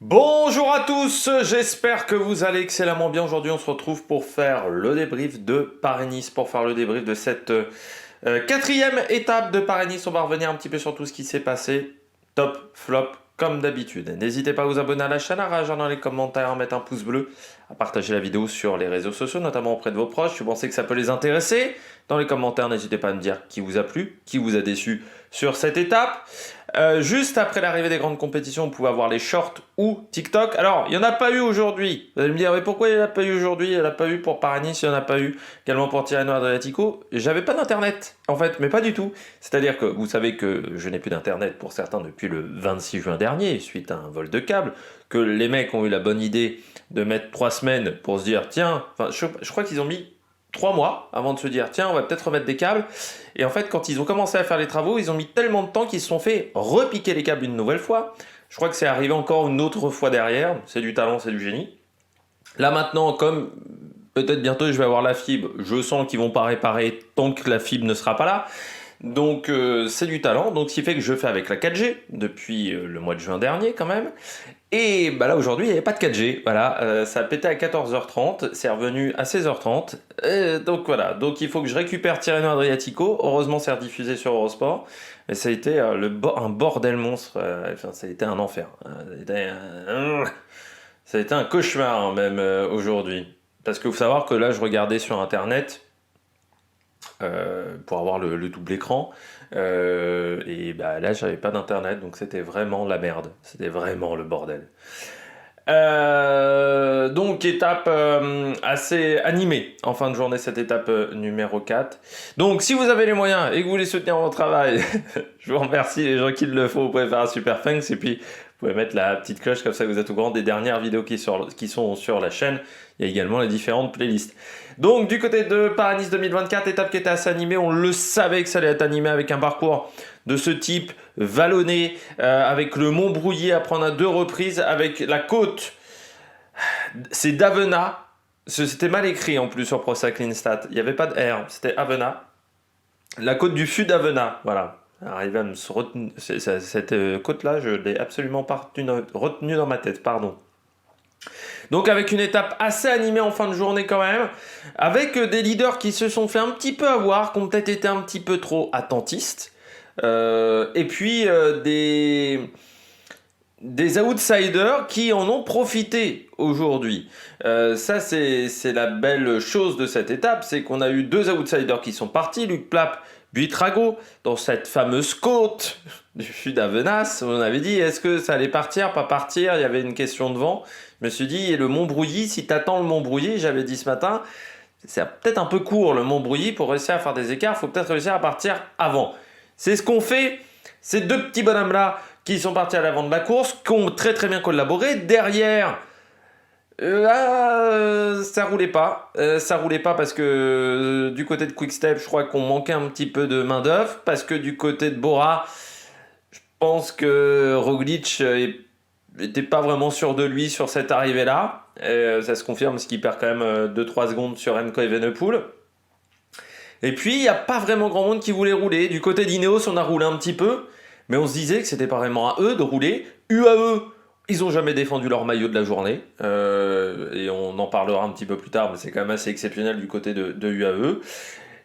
Bonjour à tous, j'espère que vous allez excellemment bien. Aujourd'hui, on se retrouve pour faire le débrief de Paris-Nice, pour faire le débrief de cette quatrième étape de Paris-Nice. On va revenir un petit peu sur tout ce qui s'est passé. Top, flop, comme d'habitude. N'hésitez pas à vous abonner à la chaîne, à réagir dans les commentaires, à mettre un pouce bleu, à partager la vidéo sur les réseaux sociaux, notamment auprès de vos proches. Si vous pensez que ça peut les intéresser, dans les commentaires, n'hésitez pas à me dire qui vous a plu, qui vous a déçu sur cette étape. Juste après l'arrivée des grandes compétitions, vous pouvez avoir les shorts ou TikTok. Alors, il n'y en a pas eu aujourd'hui. Vous allez me dire, mais pourquoi il n'y en a pas eu aujourd'hui? Il n'y en a pas eu pour Paris-Nice, il n'y en a pas eu également pour Tirreno Adriatico. J'avais pas d'internet, en fait, mais pas du tout. C'est-à-dire que vous savez que je n'ai plus d'internet pour certains depuis le 26 juin dernier, suite à un vol de câble, que les mecs ont eu la bonne idée de mettre 3 semaines pour se dire, tiens, enfin, je crois qu'ils ont mis 3 mois avant de se dire, tiens, on va peut-être remettre des câbles. Et en fait, quand ils ont commencé à faire les travaux, ils ont mis tellement de temps qu'ils se sont fait repiquer les câbles une nouvelle fois. Je crois que c'est arrivé encore une autre fois derrière. C'est du talent, c'est du génie. Là maintenant, comme peut-être bientôt je vais avoir la fibre, je sens qu'ils vont pas réparer tant que la fibre ne sera pas là. Donc c'est du talent, donc ce qui fait que je fais avec la 4G depuis le mois de juin dernier quand même. Et bah là aujourd'hui il n'y avait pas de 4G, voilà, ça a pété à 14h30, c'est revenu à 16h30. Donc voilà, donc il faut que je récupère Tirreno Adriatico, heureusement c'est rediffusé sur Eurosport. Mais ça a été un bordel monstre, enfin, ça a été un enfer. Ça a été un cauchemar hein, même aujourd'hui. Parce qu'il faut savoir que là je regardais sur internet pour avoir le double écran. Et bah, là, j'avais pas d'internet, donc c'était vraiment la merde. C'était vraiment le bordel. Donc étape assez animée en fin de journée, cette étape numéro 4. Donc si vous avez les moyens et que vous voulez soutenir mon travail, je vous remercie les gens qui le font, vous pouvez faire un super thanks et puis vous pouvez mettre la petite cloche comme ça vous êtes au courant des dernières vidéos qui sont sur la chaîne. Il y a également les différentes playlists. Donc du côté de Paris-Nice 2024, étape qui était assez animée, on le savait que ça allait être animé avec un parcours de ce type vallonné, avec le Mont Brouilly à prendre à 2 reprises, avec la côte, c'est d'Avena, c'était mal écrit en plus sur Pro Cycling Stat, il n'y avait pas de R, c'était Avena, la côte du Sud Avena, voilà. Arrivé à me retenir, cette côte-là, je l'ai absolument pas retenue dans ma tête, pardon. Donc avec une étape assez animée en fin de journée quand même, avec des leaders qui se sont fait un petit peu avoir, qui ont peut-être été un petit peu trop attentistes, et puis des outsiders qui en ont profité aujourd'hui. Ça, c'est la belle chose de cette étape, c'est qu'on a eu 2 outsiders qui sont partis, Luc Plapp, Buitrago, dans cette fameuse côte du sud à Venasse. On avait dit, est-ce que ça allait partir, pas partir? Il y avait une question de vent. Je me suis dit, et le Mont Brouilly, si t'attends le Mont Brouilly, j'avais dit ce matin, c'est peut-être un peu court le Mont Brouilly pour réussir à faire des écarts, il faut peut-être réussir à partir avant. C'est ce qu'ont fait ces 2 petits bonhommes-là qui sont partis à l'avant de la course, qui ont très très bien collaboré. Derrière, ça roulait pas. Ça roulait pas parce que du côté de Quickstep, je crois qu'on manquait un petit peu de main-d'œuvre. Parce que du côté de Bora, je pense que Roglic n'était pas vraiment sûr de lui sur cette arrivée-là. Ça se confirme parce qu'il perd quand même 2-3 secondes sur Remco Evenepoel. Et puis, il n'y a pas vraiment grand monde qui voulait rouler. Du côté d'Ineos, on a roulé un petit peu. Mais on se disait que c'était pas vraiment à eux de rouler. UAE, ils ont jamais défendu leur maillot de la journée. Et on en parlera un petit peu plus tard, mais c'est quand même assez exceptionnel du côté de UAE.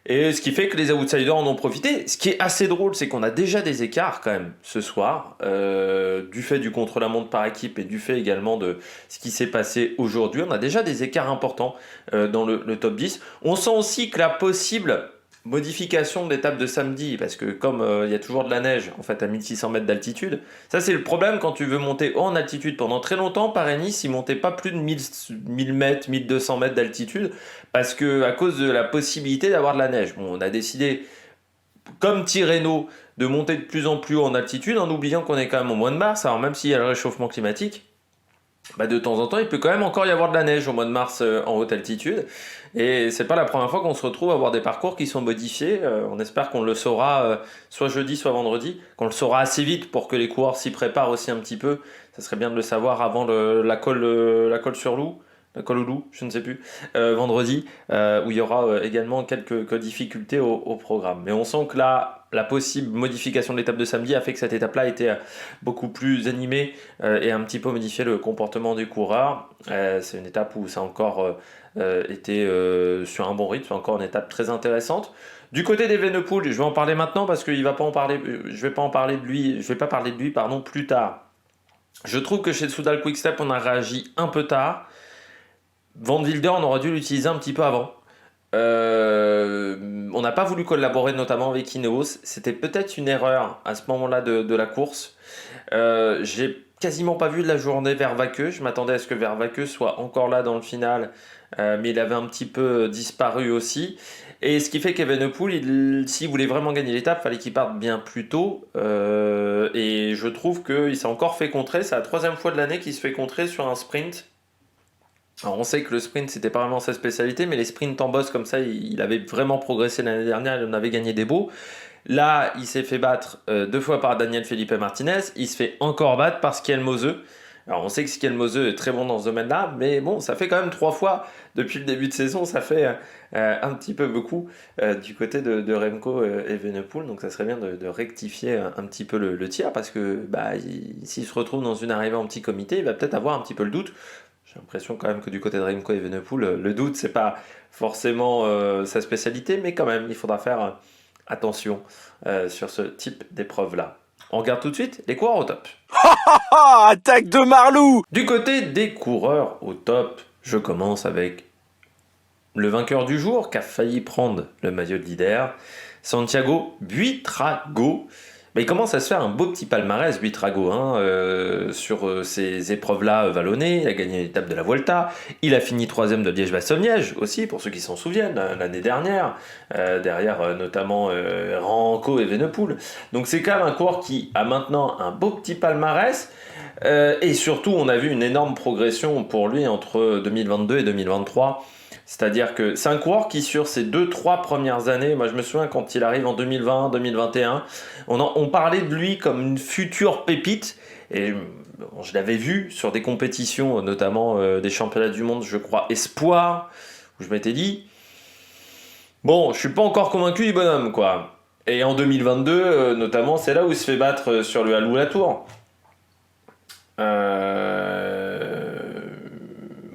Et ce qui fait que les outsiders en ont profité. Ce qui est assez drôle, c'est qu'on a déjà des écarts quand même ce soir, du fait du contre-la-montre par équipe et du fait également de ce qui s'est passé aujourd'hui. On a déjà des écarts importants dans le top 10. On sent aussi que la possible modification de l'étape de samedi, parce que comme il y a toujours de la neige en fait à 1600 mètres d'altitude, ça c'est le problème quand tu veux monter haut en altitude. Pendant très longtemps, Paris-Nice, il montait pas plus de 1000 mètres, 1200 mètres d'altitude, parce que à cause de la possibilité d'avoir de la neige. Bon, on a décidé, comme Tirreno, de monter de plus en plus haut en altitude, en oubliant qu'on est quand même au mois de mars, alors même s'il y a le réchauffement climatique, bah de temps en temps, il peut quand même encore y avoir de la neige au mois de mars en haute altitude. Et c'est pas la première fois qu'on se retrouve à avoir des parcours qui sont modifiés. On espère qu'on le saura soit jeudi, soit vendredi, qu'on le saura assez vite pour que les coureurs s'y préparent aussi un petit peu. Ça serait bien de le savoir avant la colle sur loup. La colle au loup, je ne sais plus, vendredi, où il y aura également quelques difficultés au programme. Mais on sent que là, la possible modification de l'étape de samedi a fait que cette étape-là était beaucoup plus animée et un petit peu modifié le comportement des coureurs. C'est une étape où ça a encore été sur un bon rythme, c'est encore une étape très intéressante. Du côté d'Evenepoel, je vais en parler maintenant parce qu'il va pas en parler, je vais pas parler de lui pardon plus tard. Je trouve que chez Soudal Quickstep on a réagi un peu tard. Van Wilder, on aurait dû l'utiliser un petit peu avant. On n'a pas voulu collaborer notamment avec Ineos. C'était peut-être une erreur à ce moment-là de la course. J'ai quasiment pas vu de la journée Vervaeke. Je m'attendais à ce que Vervaeke soit encore là dans le final, mais il avait un petit peu disparu aussi. Et ce qui fait qu'Evenepoel, s'il voulait vraiment gagner l'étape, il fallait qu'il parte bien plus tôt. Et je trouve qu'il s'est encore fait contrer. C'est la 3e fois de l'année qu'il se fait contrer sur un sprint. Alors on sait que le sprint c'était pas vraiment sa spécialité, mais les sprints en boss comme ça, il avait vraiment progressé l'année dernière, il en avait gagné des beaux. Là, il s'est fait battre 2 fois par Daniel Felipe Martinez, il se fait encore battre par Skelmose. Alors on sait que Skelmose est très bon dans ce domaine-là, mais bon, ça fait quand même 3 fois depuis le début de saison, ça fait un petit peu beaucoup du côté de Remco Evenepoel, donc ça serait bien de rectifier un petit peu le tir, parce que s'il se retrouve dans une arrivée en petit comité, il va peut-être avoir un petit peu le doute. J'ai l'impression quand même que du côté de Remco Evenepoel, le doute, c'est pas forcément sa spécialité, mais quand même, il faudra faire attention sur ce type d'épreuve-là. On regarde tout de suite les coureurs au top. Attaque de Marlou! Du côté des coureurs au top, je commence avec le vainqueur du jour qui a failli prendre le maillot de leader, Santiago Buitrago. Il commence à se faire un beau petit palmarès, Buitrago, sur ces épreuves-là vallonnées. Il a gagné l'étape de la Vuelta. Il a fini 3e de Liège-Bastogne-Liège aussi, pour ceux qui s'en souviennent, l'année dernière. Derrière notamment Remco Evenepoel. Donc c'est quand même un coureur qui a maintenant un beau petit palmarès. Et surtout, on a vu une énorme progression pour lui entre 2022 et 2023. C'est-à-dire que c'est un coureur qui, sur ses 2-3 premières années, moi je me souviens quand il arrive en 2020, 2021, on parlait de lui comme une future pépite. Et je l'avais vu sur des compétitions, notamment des championnats du monde, je crois, Espoir, où je m'étais dit, bon, je suis pas encore convaincu du bonhomme, quoi. Et en 2022, notamment, c'est là où il se fait battre sur le Halou La Tour.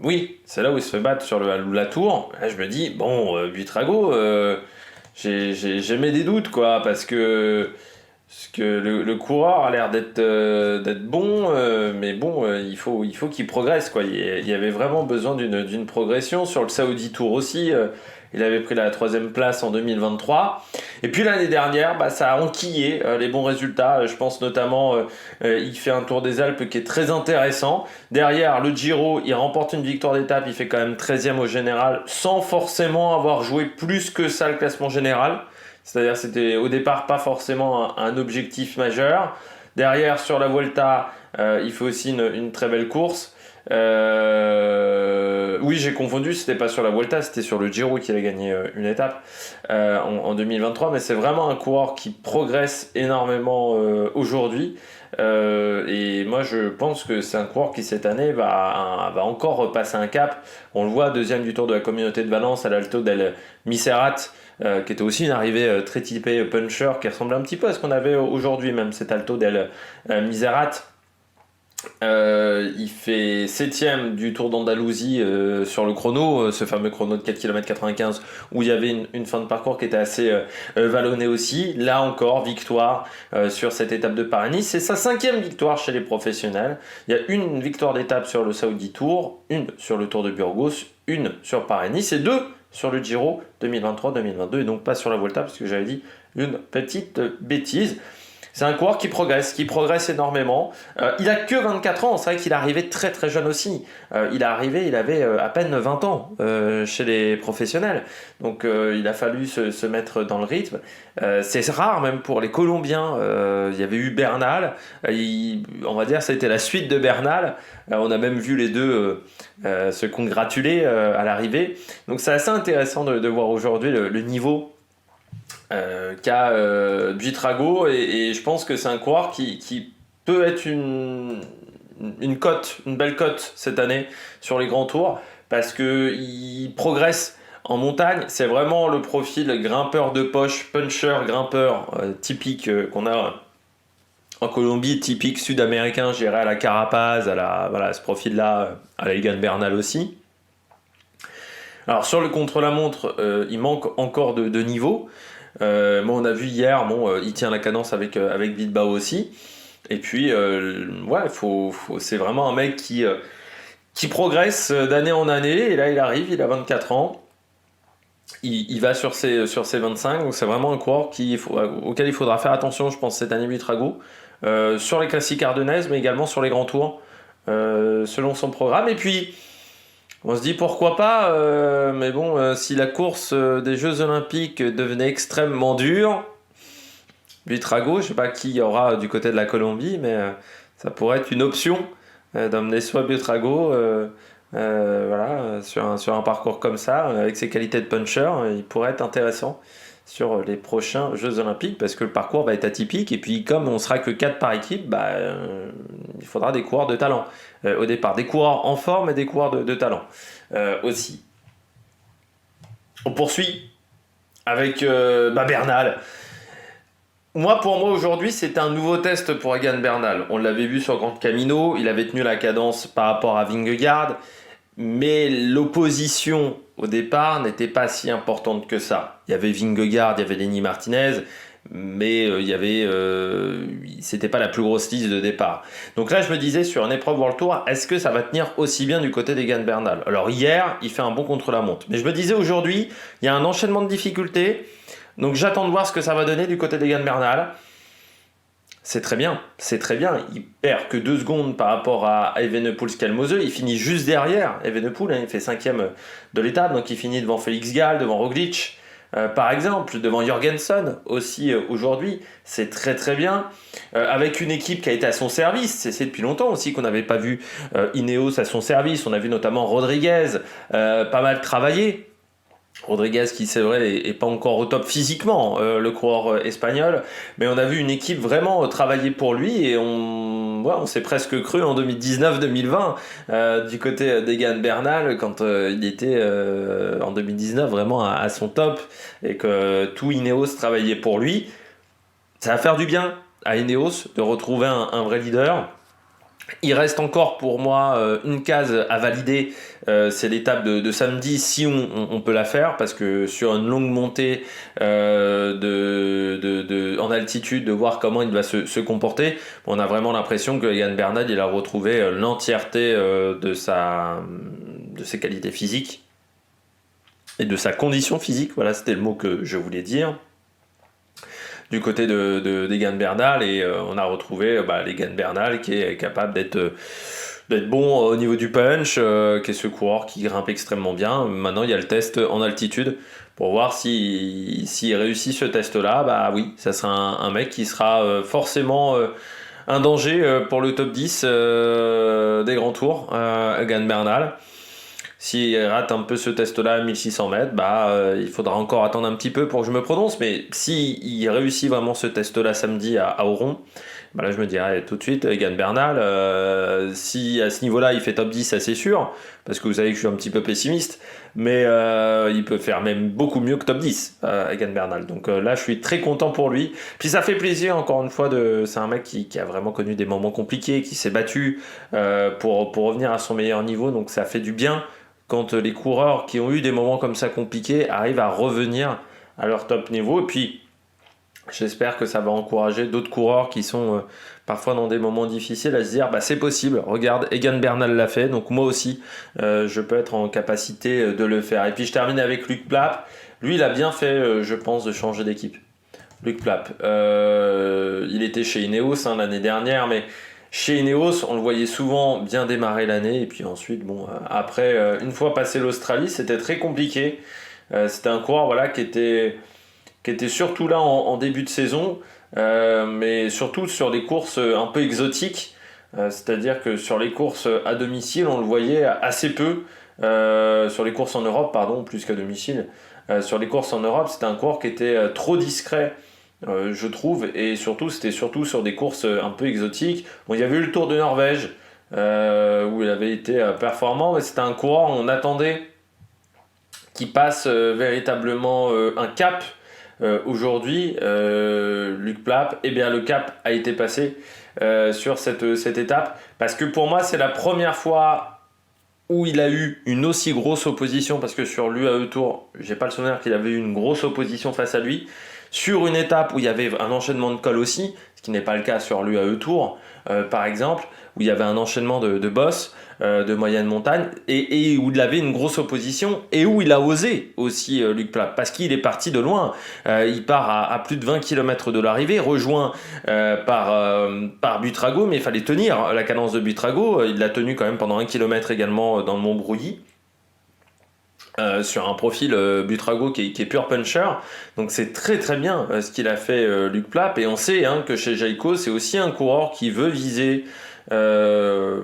Oui, c'est là où il se fait battre sur le Halou La Tour. Là, je me dis, bon, Buitrago, j'ai mis des doutes, quoi, parce que le coureur a l'air d'être bon, mais bon, il faut qu'il progresse, quoi. Il y avait vraiment besoin d'une progression. Sur le Saudi Tour aussi, il avait pris la 3e place en 2023. Et puis l'année dernière, ça a enquillé les bons résultats. Je pense notamment, il fait un Tour des Alpes qui est très intéressant. Derrière, le Giro, il remporte une victoire d'étape. Il fait quand même 13e au général, sans forcément avoir joué plus que ça le classement général. C'est-à-dire c'était au départ pas forcément un objectif majeur. Derrière, sur la Vuelta, il fait aussi une très belle course. Oui, j'ai confondu, c'était pas sur la Vuelta, c'était sur le Giro qu'il a gagné une étape en 2023, mais c'est vraiment un coureur qui progresse énormément aujourd'hui. Et moi je pense que c'est un coureur qui cette année va encore passer un cap. On le voit, 2e du Tour de la Communauté de Valence à l'Alto del Miserat, qui était aussi une arrivée très typée puncher, qui ressemble un petit peu à ce qu'on avait aujourd'hui, même cet Alto del Miserat. Il fait 7e du Tour d'Andalousie sur le chrono, ce fameux chrono de 4 km 95 où il y avait une fin de parcours qui était assez vallonnée aussi. Là encore, victoire sur cette étape de Paris-Nice. C'est sa 5e victoire chez les professionnels. Il y a une victoire d'étape sur le Saudi Tour, une sur le Tour de Burgos, une sur Paris-Nice et 2 sur le Giro 2023-2022 et donc pas sur la Vuelta parce que j'avais dit une petite bêtise. C'est un coureur qui progresse énormément. Il a que 24 ans, c'est vrai qu'il est arrivé très très jeune aussi. Il avait à peine 20 ans chez les professionnels. Donc il a fallu se mettre dans le rythme. C'est rare même pour les Colombiens. Il y avait eu Bernal. On va dire que c'était la suite de Bernal. On a même vu les deux se congratuler à l'arrivée. Donc c'est assez intéressant de voir aujourd'hui le niveau qu'a Buitrago et je pense que c'est un coureur qui peut être une belle cote cette année sur les grands tours parce qu'il progresse En montagne, c'est vraiment le profil grimpeur de poche, puncher, grimpeur typique qu'on a en Colombie, typique sud-américain, je dirais à la Carapaz, voilà, ce profil-là, à la Egan Bernal aussi. Alors sur le contre-la-montre, il manque encore de niveau. On a vu hier, il tient la cadence avec Bilbao aussi. Et puis, ouais, c'est vraiment un mec qui progresse d'année en année. Et là, il arrive, il a 24 ans. Il va sur ses 25. Donc, c'est vraiment un coureur auquel il faudra faire attention, je pense, cette année Buitrago. Sur les classiques ardennaises, mais également sur les grands tours, selon son programme. Et puis, on se dit pourquoi pas, mais bon, si la course des Jeux Olympiques devenait extrêmement dure, Buitrago, je sais pas qui y aura du côté de la Colombie, mais ça pourrait être une option d'emmener soit Buitrago, voilà, sur un parcours comme ça, avec ses qualités de puncher, il pourrait être intéressant sur les prochains Jeux Olympiques, parce que le parcours va être atypique, et puis comme on sera que 4 par équipe, il faudra des coureurs de talent au départ, des coureurs en forme et des coureurs de talent aussi. On poursuit avec Bernal. Pour moi aujourd'hui, c'est un nouveau test pour Egan Bernal. On l'avait vu sur Grand Camino, il avait tenu la cadence par rapport à Vingegaard, mais l'opposition au départ n'était pas si importante que ça. Il y avait Vingegaard, il y avait Lenny Martinez, mais c'était pas la plus grosse liste de départ. Donc là, je me disais sur une épreuve World Tour, est-ce que ça va tenir aussi bien du côté d'Egan Bernal? Alors hier, il fait un bon contre-la-montre, mais je me disais aujourd'hui, il y a un enchaînement de difficultés. Donc j'attends de voir ce que ça va donner du côté d'Egan Bernal. C'est très bien. Il perd que 2 secondes par rapport à Evenepoel-Skelmose. Il finit juste derrière Evenepoel, il fait 5e de l'étape, donc il finit devant Felix Gall, devant Roglic, par exemple, devant Jorgensen aussi aujourd'hui. C'est très très bien. Avec une équipe qui a été à son service, c'est depuis longtemps aussi qu'on n'avait pas vu Ineos à son service. On a vu notamment Rodriguez pas mal travailler. Rodriguez qui c'est vrai est pas encore au top physiquement, le coureur espagnol, mais on a vu une équipe vraiment travailler pour lui et on s'est presque cru en 2019-2020 du côté d'Egan Bernal quand il était en 2019 vraiment à son top et que tout Ineos travaillait pour lui. Ça va faire du bien à Ineos de retrouver un vrai leader. Il reste encore pour moi une case à valider, c'est l'étape de samedi si on peut la faire, parce que sur une longue montée en altitude, de voir comment il va se comporter, on a vraiment l'impression que Egan Bernal il a retrouvé l'entièreté de ses qualités physiques et de sa condition physique, voilà c'était le mot que je voulais dire. Du côté d'Egan Bernal, et on a retrouvé l'Egan Bernal qui est capable d'être bon au niveau du punch, qui est ce coureur qui grimpe extrêmement bien. Maintenant il y a le test en altitude pour voir s'il réussit ce test là, oui, ça sera un mec qui sera forcément un danger pour le top 10 des grands tours, Egan Bernal. S'il rate un peu ce test-là à 1600 mètres, il faudra encore attendre un petit peu pour que je me prononce. Mais s'il réussit vraiment ce test-là samedi à Auron, là je me dirais tout de suite, Egan Bernal, si à ce niveau-là il fait top 10, ça c'est sûr, parce que vous savez que je suis un petit peu pessimiste, mais il peut faire même beaucoup mieux que top 10, Egan Bernal. Donc là je suis très content pour lui. Puis ça fait plaisir, encore une fois, c'est un mec qui a vraiment connu des moments compliqués, qui s'est battu pour revenir à son meilleur niveau, donc ça fait du bien quand les coureurs qui ont eu des moments comme ça compliqués arrivent à revenir à leur top niveau. Et puis, j'espère que ça va encourager d'autres coureurs qui sont parfois dans des moments difficiles à se dire c'est possible, regarde, Egan Bernal l'a fait, donc moi aussi, je peux être en capacité de le faire. Et puis, je termine avec Luc Plapp. Lui, il a bien fait, je pense, de changer d'équipe. Luc Plapp. Il était chez Ineos l'année dernière, mais chez Ineos, on le voyait souvent bien démarrer l'année, et puis ensuite, après, une fois passé l'Australie, c'était très compliqué. C'était un coureur qui était surtout là en début de saison, mais surtout sur des courses un peu exotiques. C'est-à-dire que sur les courses à domicile, on le voyait assez peu. Sur les courses en Europe, pardon, plus qu'à domicile. Sur les courses en Europe, c'était un coureur qui était trop discret. Je trouve, et c'était surtout sur des courses un peu exotiques. Il y avait eu le Tour de Norvège où il avait été performant, mais c'était un coureur on attendait qui passe véritablement un cap. Aujourd'hui, Luc Plap, eh bien le cap a été passé sur cette étape, parce que pour moi c'est la première fois où il a eu une aussi grosse opposition, parce que sur l'UAE Tour, j'ai pas le souvenir qu'il avait eu une grosse opposition face à lui, sur une étape où il y avait un enchaînement de cols aussi, ce qui n'est pas le cas sur l'UAE Tour, par exemple, où il y avait un enchaînement de bosses, de moyenne montagne, et où il avait une grosse opposition, et où il a osé aussi, Luc Plap, parce qu'il est parti de loin. Il part à plus de 20 km de l'arrivée, rejoint par Buitrago, mais il fallait tenir la cadence de Buitrago. Il l'a tenu quand même pendant 1 km également dans le Montbrouilly. Sur un profil Buitrago qui est pure puncher, donc c'est très très bien ce qu'il a fait, Luc Plap, et on sait que chez Jayco c'est aussi un coureur qui veut viser dans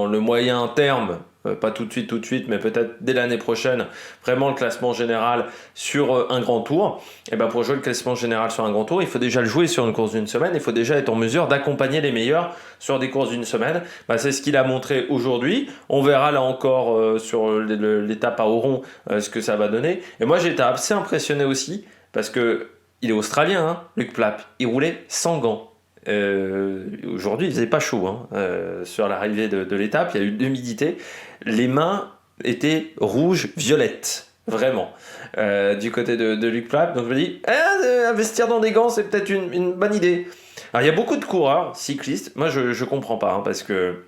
le moyen terme, pas tout de suite, mais peut-être dès l'année prochaine, vraiment le classement général sur un grand tour. Et ben pour jouer le classement général sur un grand tour, il faut déjà le jouer sur une course d'une semaine, il faut déjà être en mesure d'accompagner les meilleurs sur des courses d'une semaine. Ben c'est ce qu'il a montré aujourd'hui. On verra là encore sur l'étape à Oron ce que ça va donner. Et moi j'ai été assez impressionné aussi, parce que il est australien, Luc Plap. Il roulait sans gants. Aujourd'hui, il faisait pas chaud sur l'arrivée de l'étape, il y a eu de l'humidité. Les mains étaient rouges, violettes, vraiment, du côté de Luc Plap. Donc je me dis, investir dans des gants, c'est peut-être une bonne idée. Alors il y a beaucoup de coureurs cyclistes, moi je comprends pas, parce que.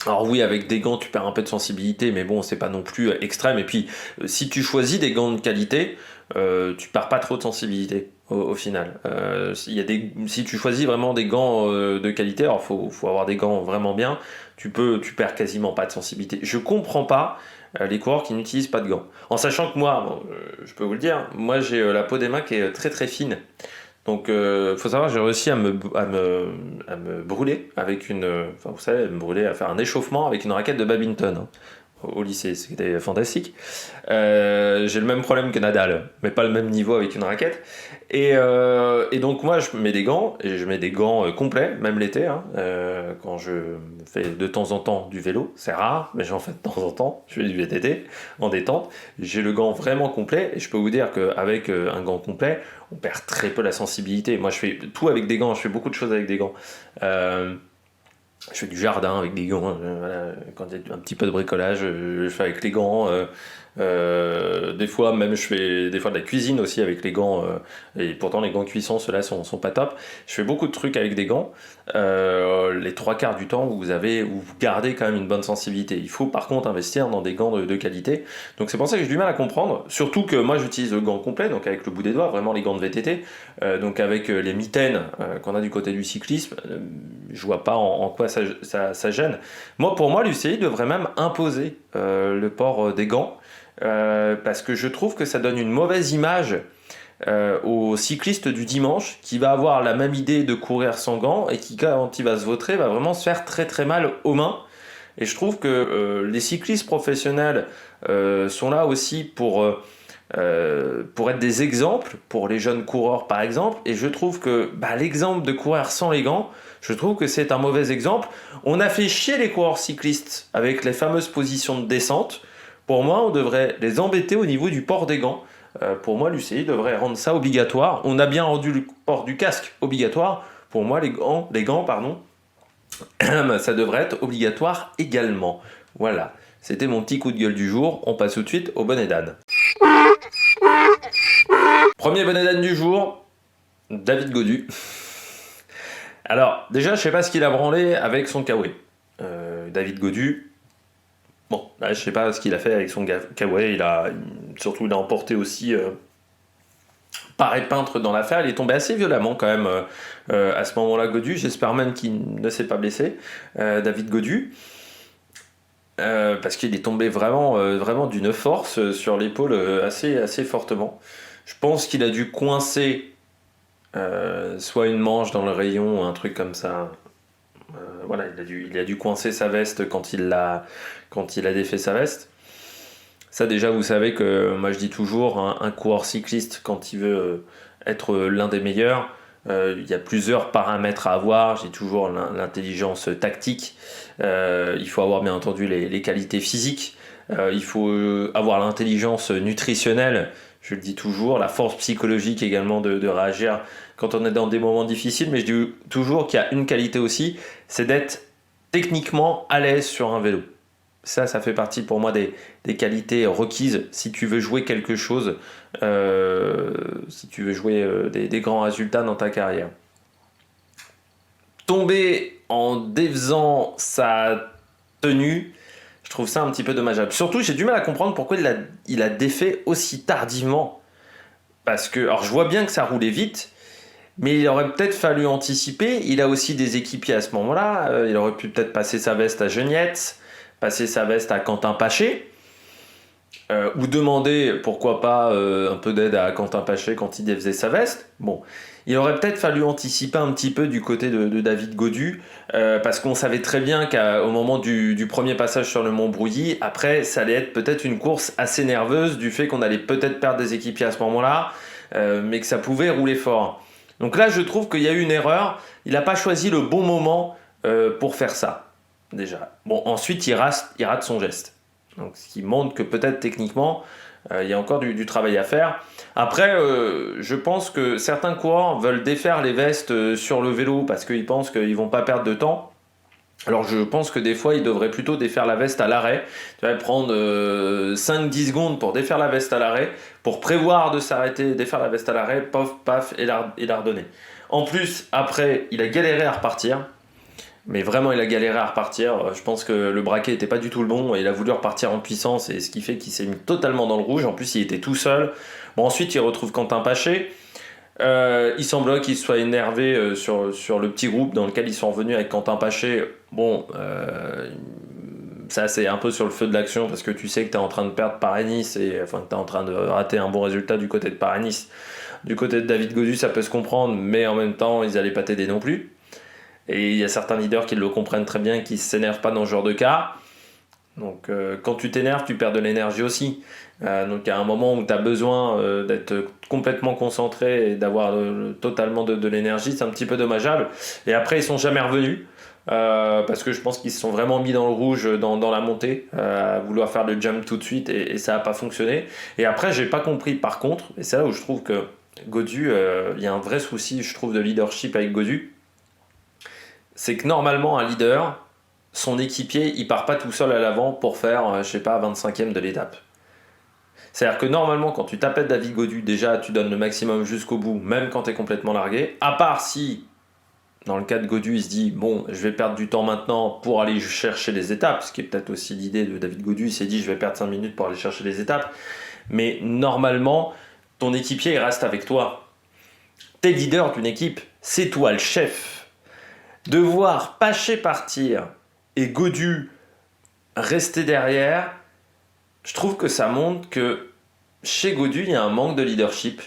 Alors oui, avec des gants, tu perds un peu de sensibilité, mais bon, c'est pas non plus extrême. Et puis, si tu choisis des gants de qualité, tu perds pas trop de sensibilité au final. Si tu choisis vraiment des gants de qualité, alors faut avoir des gants vraiment bien, tu perds quasiment pas de sensibilité. Je comprends pas les coureurs qui n'utilisent pas de gants. En sachant que moi, je peux vous le dire, moi j'ai la peau des mains qui est très très fine. Donc, faut savoir, j'ai réussi à me brûler avec enfin, vous savez, me brûler, à faire un échauffement avec une raquette de badminton au lycée, c'était fantastique. J'ai le même problème que Nadal, mais pas le même niveau avec une raquette. Et donc moi, je mets des gants, et je mets des gants complets, même l'été, quand je fais de temps en temps du vélo. C'est rare, mais j'en fais de temps en temps. Je fais du VTT en détente. J'ai le gant vraiment complet, et je peux vous dire qu'avec un gant complet, on perd très peu la sensibilité. Moi, je fais tout avec des gants, je fais beaucoup de choses avec des gants. Je fais du jardin avec des gants, voilà. Quand il y a un petit peu de bricolage, je fais avec les gants. Des fois, même, je fais des fois de la cuisine aussi avec les gants. Et pourtant, les gants cuisson, ceux-là sont pas top. Je fais beaucoup de trucs avec des gants. Les trois quarts du temps, vous gardez quand même une bonne sensibilité. Il faut par contre investir dans des gants de qualité. Donc c'est pour ça que j'ai du mal à comprendre. Surtout que moi, j'utilise le gant complet, donc avec le bout des doigts, vraiment les gants de VTT. Donc avec les mitaines qu'on a du côté du cyclisme, je vois pas en quoi ça gêne. Pour moi, l'UCI devrait même imposer le port des gants. Parce que je trouve que ça donne une mauvaise image au cycliste du dimanche, qui va avoir la même idée de courir sans gants, et qui, quand il va se vautrer, va vraiment se faire très très mal aux mains. Et je trouve que les cyclistes professionnels sont là aussi pour être des exemples pour les jeunes coureurs, par exemple. Et je trouve que l'exemple de courir sans les gants, je trouve que c'est un mauvais exemple. On a fait chier les coureurs cyclistes avec les fameuses positions de descente. Pour moi, on devrait les embêter au niveau du port des gants. Pour moi, l'UCI devrait rendre ça obligatoire. On a bien rendu le port du casque obligatoire. Pour moi, les gants, ça devrait être obligatoire également. Voilà, c'était mon petit coup de gueule du jour. On passe tout de suite au bonnet d'âne. Premier bonnet d'âne du jour, David Gaudu. Alors, déjà, je sais pas ce qu'il a branlé avec son Kawaii. David Gaudu, bon, là, je sais pas ce qu'il a fait avec son Kawaii. Il a emporté aussi par peintre dans l'affaire. Il est tombé assez violemment quand même à ce moment-là, Gaudu. J'espère même qu'il ne s'est pas blessé, David Gaudu. Parce qu'il est tombé vraiment d'une force sur l'épaule assez fortement. Je pense qu'il a dû coincer soit une manche dans le rayon ou un truc comme ça. Voilà, il a dû coincer sa veste quand il a défait sa veste. Ça déjà, vous savez que moi je dis toujours, un coureur cycliste, quand il veut être l'un des meilleurs, il y a plusieurs paramètres à avoir. J'ai toujours l'intelligence tactique, il faut avoir bien entendu les qualités physiques, Il faut avoir l'intelligence nutritionnelle, je le dis toujours, la force psychologique également de réagir quand on est dans des moments difficiles. Mais je dis toujours qu'il y a une qualité aussi, c'est d'être techniquement à l'aise sur un vélo. Ça fait partie pour moi des qualités requises si tu veux jouer quelque chose, si tu veux jouer des grands résultats dans ta carrière. Tomber en défaisant sa tenue, je trouve ça un petit peu dommageable. Surtout, j'ai du mal à comprendre pourquoi il a défait aussi tardivement. Parce que, alors je vois bien que ça roulait vite, mais il aurait peut-être fallu anticiper. Il a aussi des équipiers à ce moment-là. Il aurait pu peut-être passer sa veste à Geniette, passer sa veste à Quentin Paché, ou demander, pourquoi pas, un peu d'aide à Quentin Paché quand il défaisait sa veste. Bon, il aurait peut-être fallu anticiper un petit peu du côté de David Gaudu, parce qu'on savait très bien qu'au moment du premier passage sur le Mont Brouilly, après, ça allait être peut-être une course assez nerveuse du fait qu'on allait peut-être perdre des équipiers à ce moment-là, mais que ça pouvait rouler fort. Donc là, je trouve qu'il y a eu une erreur. Il n'a pas choisi le bon moment pour faire ça, déjà. Bon, ensuite, il rate son geste. Donc, ce qui montre que peut-être techniquement, il y a encore du travail à faire. Après, je pense que certains coureurs veulent défaire les vestes sur le vélo parce qu'ils pensent qu'ils ne vont pas perdre de temps. Alors je pense que des fois, ils devraient plutôt défaire la veste à l'arrêt. Tu vas prendre 5-10 secondes pour défaire la veste à l'arrêt, pour prévoir de s'arrêter, défaire la veste à l'arrêt, pof, paf, et la redonner. En plus, après, il a galéré à repartir. Mais vraiment, il a galéré à repartir. Je pense que le braquet n'était pas du tout le bon et il a voulu repartir en puissance, et ce qui fait qu'il s'est mis totalement dans le rouge. En plus, il était tout seul. Bon, ensuite, il retrouve Quentin Paché. Il semble qu'il soit énervé sur le petit groupe dans lequel ils sont revenus avec Quentin Paché. Bon, ça c'est un peu sur le feu de l'action parce que tu sais que tu es en train de perdre Paris-Nice, et enfin que tu es en train de rater un bon résultat du côté de Paris-Nice. Du côté de David Gaudu, ça peut se comprendre, mais en même temps, ils n'allaient pas t'aider non plus. Et il y a certains leaders qui le comprennent très bien, qui ne s'énervent pas dans ce genre de cas. Donc quand tu t'énerves, tu perds de l'énergie aussi. Donc il y a un moment où tu as besoin d'être complètement concentré et d'avoir totalement de l'énergie. C'est un petit peu dommageable. Et après, ils sont jamais revenus. Parce que je pense qu'ils se sont vraiment mis dans le rouge dans la montée, à vouloir faire le jump tout de suite, et ça n'a pas fonctionné. Et après, j'ai pas compris par contre, et c'est là où je trouve que Gaudu, il y a un vrai souci, je trouve, de leadership avec Gaudu. C'est que normalement, un leader, son équipier, il part pas tout seul à l'avant pour faire, je sais pas, 25e de l'étape. C'est-à-dire que normalement, quand tu t'appelles David Gaudu, déjà, tu donnes le maximum jusqu'au bout, même quand tu es complètement largué. À part si, dans le cas de Gaudu, il se dit, bon, je vais perdre du temps maintenant pour aller chercher les étapes, ce qui est peut-être aussi l'idée de David Gaudu. Il s'est dit, je vais perdre 5 minutes pour aller chercher les étapes. Mais normalement, ton équipier, il reste avec toi. T'es leader d'une équipe, c'est toi le chef. De voir Paché partir et Gaudu rester derrière, je trouve que ça montre que chez Gaudu, il y a un manque de leadership.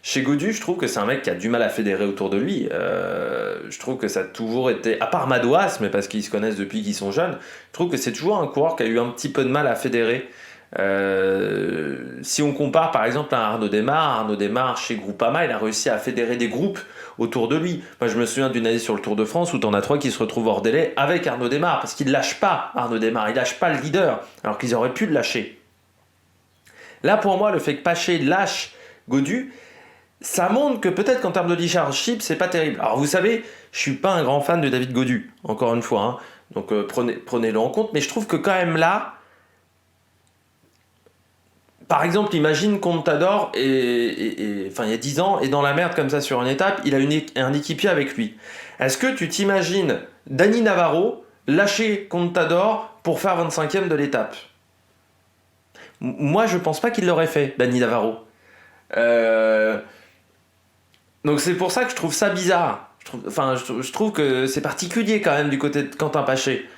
Chez Gaudu, je trouve que c'est un mec qui a du mal à fédérer autour de lui. Je trouve que ça a toujours été, à part Madouas, mais parce qu'ils se connaissent depuis qu'ils sont jeunes, je trouve que c'est toujours un coureur qui a eu un petit peu de mal à fédérer. Si on compare par exemple à Arnaud Démare chez Groupama, il a réussi à fédérer des groupes autour de lui. Moi, je me souviens d'une année sur le Tour de France où t'en as 3 qui se retrouvent hors délai avec Arnaud Démare, parce qu'il lâche pas Arnaud Démare, il lâche pas le leader, alors qu'ils auraient pu le lâcher. Là, pour moi, le fait que Paché lâche Gaudu, ça montre que peut-être qu'en termes de leadership, c'est pas terrible. Alors vous savez, je suis pas un grand fan de David Gaudu, encore une fois, hein. Donc prenez-le en compte, mais je trouve que quand même là, par exemple, imagine Contador, enfin, il y a 10 ans, est dans la merde comme ça sur une étape, il a un équipier avec lui. Est-ce que tu t'imagines Dani Navarro lâcher Contador pour faire 25e de l'étape ? Moi, je pense pas qu'il l'aurait fait, Dani Navarro. Donc c'est pour ça que je trouve ça bizarre. Je trouve que c'est particulier quand même du côté de Quentin Paché.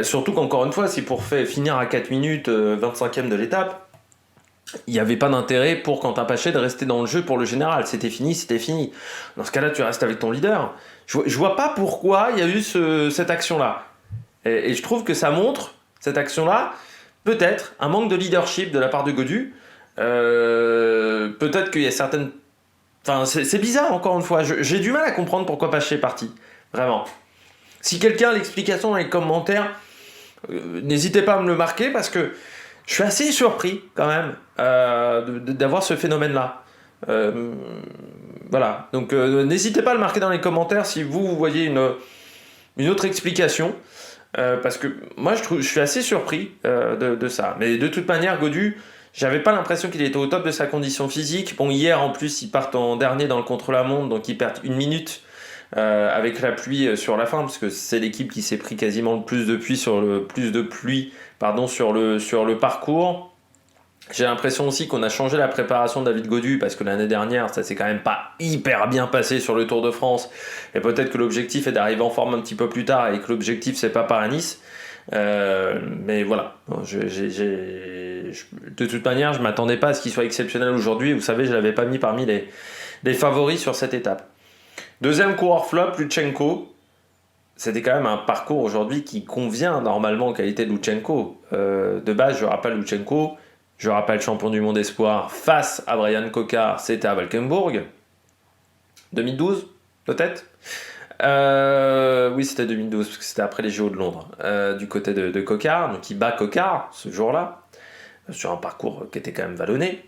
Surtout qu'encore une fois, si pour finir à 4 minutes, 25e de l'étape, il n'y avait pas d'intérêt pour Quentin Paché de rester dans le jeu pour le général. C'était fini, c'était fini. Dans ce cas-là, tu restes avec ton leader. Je vois pas pourquoi il y a eu cette action-là. Et je trouve que ça montre, cette action-là, peut-être un manque de leadership de la part de Gaudu. Peut-être qu'il y a certaines... Enfin, c'est bizarre, encore une fois. J'ai du mal à comprendre pourquoi Paché est parti. Vraiment. Si quelqu'un a l'explication dans les commentaires, n'hésitez pas à me le marquer, parce que Je suis assez surpris quand même d'avoir ce phénomène-là. Voilà, donc n'hésitez pas à le marquer dans les commentaires si vous voyez une autre explication. Parce que moi je suis assez surpris de ça. Mais de toute manière, Godu, j'avais pas l'impression qu'il était au top de sa condition physique. Bon, hier en plus, ils partent en dernier dans le contre-la-montre, donc ils perdent 1 minute avec la pluie sur la fin, parce que c'est l'équipe qui s'est pris quasiment le plus de pluie sur le parcours. J'ai l'impression aussi qu'on a changé la préparation de David Godu parce que l'année dernière, ça s'est quand même pas hyper bien passé sur le Tour de France. Et peut-être que l'objectif est d'arriver en forme un petit peu plus tard et que l'objectif c'est pas Paris-Nice. Mais voilà, de toute manière, je m'attendais pas à ce qu'il soit exceptionnel aujourd'hui. Vous savez, je l'avais pas mis parmi les favoris sur cette étape. Deuxième coureur flop, Lutsenko. C'était quand même un parcours aujourd'hui qui convient normalement aux qualités de Lutsenko. De base, je rappelle Lutsenko. Je rappelle champion du monde espoir face à Brian Cocard, c'était à Valkenburg. 2012, peut-être oui, c'était 2012, parce que c'était après les JO de Londres, du côté de Cocard. Donc il bat Cocard ce jour-là, sur un parcours qui était quand même vallonné.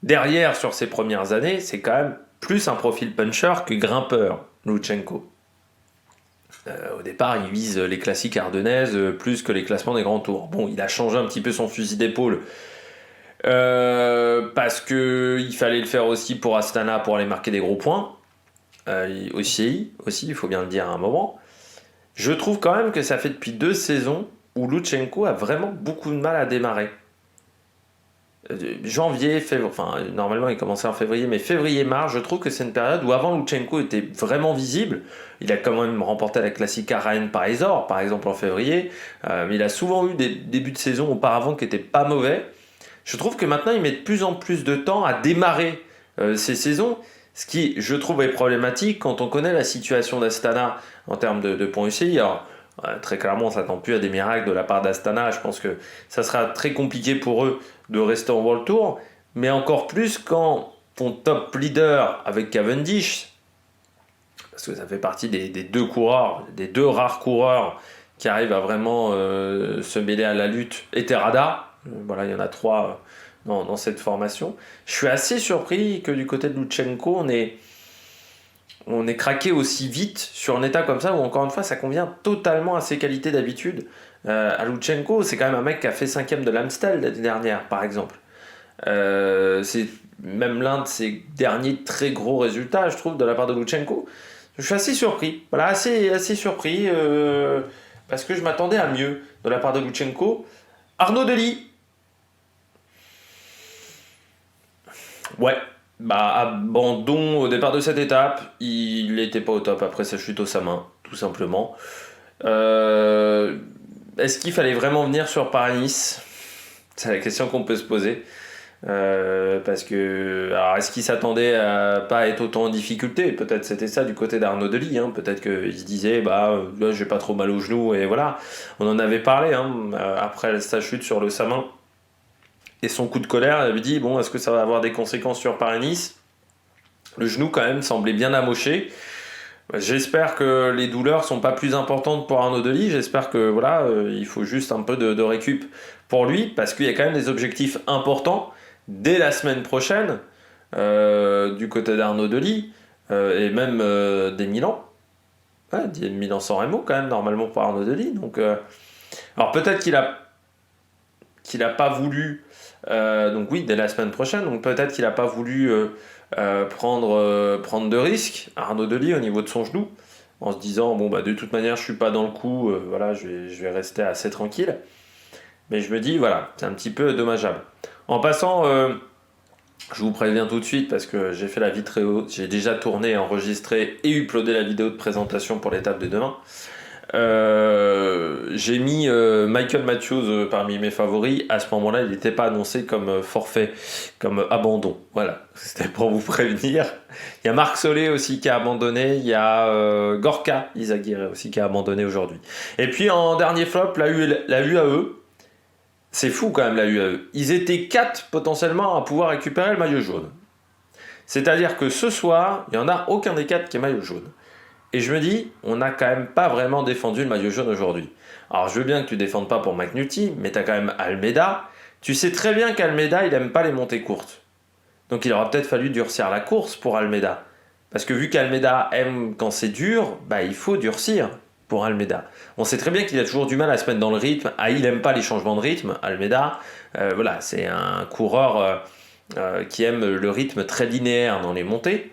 Derrière, sur ses premières années, c'est quand même plus un profil puncher que grimpeur, Lutsenko. Au départ, il vise les classiques ardennaises plus que les classements des grands tours. Bon, il a changé un petit peu son fusil d'épaule parce qu'il fallait le faire aussi pour Astana pour aller marquer des gros points. Aussi, il faut bien le dire à un moment. Je trouve quand même que ça fait depuis 2 saisons où Lutsenko a vraiment beaucoup de mal à démarrer. Janvier, février, enfin normalement il commençait en février, mais février-mars, je trouve que c'est une période où avant Lutsenko était vraiment visible. Il a quand même remporté la classique à Rennes-Parisor, par exemple en février, mais il a souvent eu des débuts de saison auparavant qui n'étaient pas mauvais. Je trouve que maintenant il met de plus en plus de temps à démarrer ces saisons, ce qui je trouve est problématique quand on connaît la situation d'Astana en termes de points UCI. Alors, très clairement, on ne s'attend plus à des miracles de la part d'Astana. Je pense que ça sera très compliqué pour eux de rester en World Tour, mais encore plus quand ton top leader avec Cavendish, parce que ça fait partie des deux coureurs, des 2 rares coureurs qui arrivent à vraiment se mêler à la lutte, et Terrada, voilà, il y en a 3 dans cette formation. Je suis assez surpris que du côté de Lutsenko, on est craqué aussi vite sur un état comme ça où encore une fois ça convient totalement à ses qualités d'habitude. À Lutsenko, c'est quand même un mec qui a fait 5ème de l'Amstel l'année dernière par exemple. C'est même l'un de ses derniers très gros résultats je trouve de la part de Lutsenko. Je suis assez surpris, voilà, assez surpris parce que je m'attendais à mieux de la part de Lutsenko. Arnaud Delis, ouais, bah abandon au départ de cette étape, il n'était pas au top après sa chute au Samin, tout simplement. Est-ce qu'il fallait vraiment venir sur Paris-Nice? C'est la question qu'on peut se poser. Parce que, alors est-ce qu'il s'attendait à pas être autant en difficulté? Peut-être c'était ça du côté d'Arnaud Delis, hein. Peut-être qu'il se disait, là j'ai pas trop mal au genou, et voilà. On en avait parlé après sa chute sur le Samin. Et son coup de colère, elle lui dit, bon, est-ce que ça va avoir des conséquences sur Paris-Nice? Le genou quand même semblait bien amoché. J'espère que les douleurs sont pas plus importantes pour Arnaud Delis. J'espère que voilà, il faut juste un peu de récup pour lui, parce qu'il y a quand même des objectifs importants dès la semaine prochaine du côté d'Arnaud Delis et même des Milan. Ouais, des Milan-San Remo quand même normalement pour Arnaud Delis. Donc, alors peut-être qu'il a pas voulu. Donc oui, dès la semaine prochaine. Donc peut-être qu'il a pas voulu. Prendre de risques Arnaud Delis au niveau de son genou en se disant bon bah de toute manière je suis pas dans le coup, voilà, je vais rester assez tranquille, mais je me dis voilà, c'est un petit peu dommageable. En passant, je vous préviens tout de suite parce que j'ai fait la vidéo, j'ai déjà tourné, enregistré et uploadé la vidéo de présentation pour l'étape de demain. J'ai mis Michael Matthews parmi mes favoris. À ce moment-là, il n'était pas annoncé comme forfait, comme abandon. Voilà, c'était pour vous prévenir. Il y a Marc Solé aussi qui a abandonné. Il y a Gorka Izagirre aussi qui a abandonné aujourd'hui. Et puis en dernier flop, la UAE. C'est fou quand même la UAE. Ils étaient 4 potentiellement à pouvoir récupérer le maillot jaune. C'est-à-dire que ce soir, il n'y en a aucun des 4 qui est maillot jaune. Et je me dis, on n'a quand même pas vraiment défendu le maillot jaune aujourd'hui. Alors je veux bien que tu défendes pas pour McNulty, mais tu as quand même Almeida, Tu sais très bien qu'Almeida, il aime pas les montées courtes. Donc il aura peut-être fallu durcir la course pour Almeida. Parce que vu qu'Almeida aime quand c'est dur, bah il faut durcir pour Almeida. On sait très bien qu'il a toujours du mal à se mettre dans le rythme. Ah, il aime pas les changements de rythme, Almeida. Voilà, c'est un coureur qui aime le rythme très linéaire dans les montées.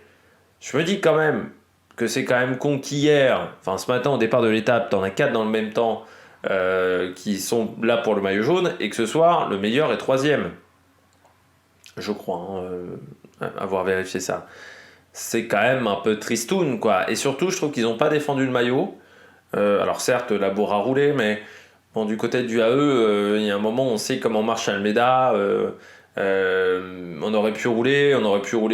Je me dis quand même que c'est quand même con qu'hier, enfin ce matin au départ de l'étape, t'en as 4 dans le même temps qui sont là pour le maillot jaune, et que ce soir, le meilleur est troisième. Je crois, avoir vérifié ça. C'est quand même un peu tristoun, quoi. Et surtout, je trouve qu'ils n'ont pas défendu le maillot. Alors certes, la bourre a roulé, mais bon, du côté du AE, il y a un moment, on sait comment marche Almeida. On aurait pu rouler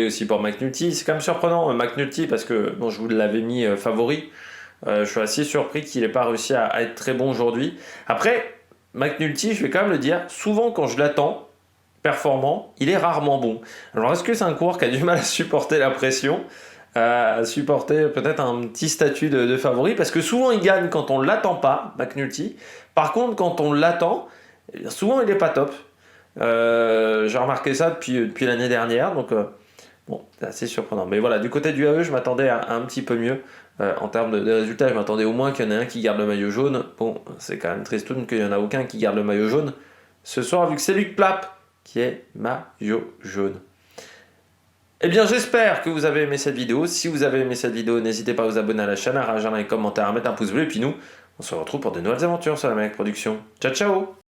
aussi pour McNulty. C'est quand même surprenant, McNulty, parce que bon, je vous l'avais mis favori. Je suis assez surpris qu'il n'ait pas réussi à être très bon aujourd'hui. Après, McNulty, je vais quand même le dire, souvent quand je l'attends, performant, il est rarement bon. Alors est-ce que c'est un coureur qui a du mal à supporter la pression, à supporter peut-être un petit statut de favori, parce que souvent il gagne quand on ne l'attend pas, McNulty. Par contre, quand on l'attend, souvent il n'est pas top. J'ai remarqué ça depuis l'année dernière, donc bon, c'est assez surprenant. Mais voilà, du côté du AE, je m'attendais à un petit peu mieux. En termes de résultats, je m'attendais au moins qu'il y en ait un qui garde le maillot jaune. Bon, c'est quand même tristoun qu'il n'y en a aucun qui garde le maillot jaune ce soir, vu que c'est Luc Plapp qui est maillot jaune. Eh bien, j'espère que vous avez aimé cette vidéo. Si vous avez aimé cette vidéo, n'hésitez pas à vous abonner à la chaîne, à réagir dans les commentaires, à mettre un pouce bleu. Et puis nous, on se retrouve pour de nouvelles aventures sur la Mec Production. Ciao, ciao!